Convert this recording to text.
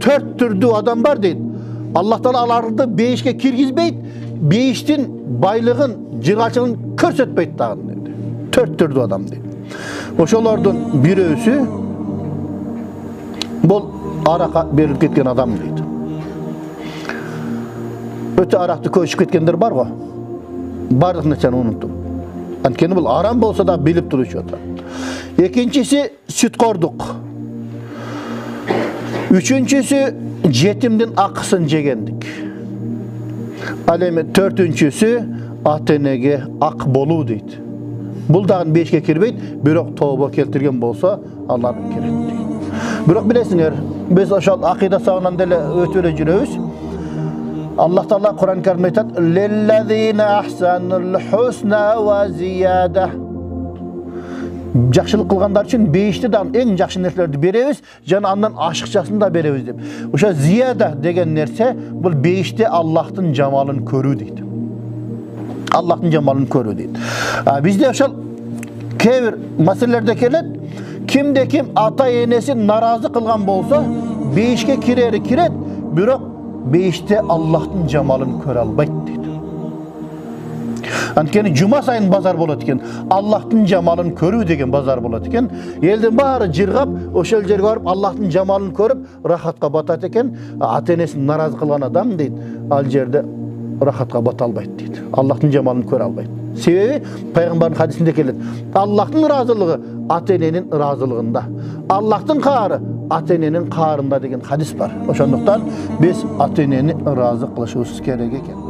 4 türlü adam var deydi. Allah Taala alарды beyişke kirgizbeydi. Beyiştin baylığın, cıralçılığın körsetbeydi dağın dedi. 4 türlü adam deydi. Oşolardan birisi bol araka berip ketken adam deydi. Öte araktı köşüp ketkenler var go. Bardığını sen unuttum. Ankeni bu aram bolsa da bilip duruşuyor. İkincisi sütkorduk. Üçüncüsü jetimdin akısın jegendik. Alemi dördüncüsü atenege ak bolu deydi. Bul dağın beşke kirbeydi, bürok tövbe keltirgen bolsa Allah keretti. Bürok bilesiniz, biz aşağı akide sağından dele ötüle jiröbüz. Allah Taala Kur'an-ı Kerim'de aytat: "Lellezine ahsanul husna ve ziyade." Жақшылық қылғандар үшін бейіштідан ең жақсы нәрселерді береміз, және андан ашықшасын да береміз деп. Оша зияда деген нәрсе бұл бейіште Аллахтың жамалын көру дейді. Аллахтың жамалын көру дейді. Бізде оша кейбір мәселелерде келеді, кімде-кім ата-енесі наразы қылған болса, бейішке киреді, бірақ бейіште Аллахтың жамалын көре албайды дейді. Анткени жума сайын базар болот экен. Аллахтын жамалын көрүү деген базар болот экен. Элдин баары жыргап, ошол жерге барып Аллахтын жамалын көрүп, рахатка батат экен. Ата-энесин наразы кылган адам дейт, ал жерде рахатка бата албайт дейт. Аллахтын жамалын көрө албайт. Себеби пайгамбардын хадисинде келет. Аллахтын ыраазылыгы ата-эненин ыраазылыгында. Аллахтын каары ата-эненин каарында деген хадис бар. Ошондуктан биз ата-энени ыраазы кылышыбыз керек экен.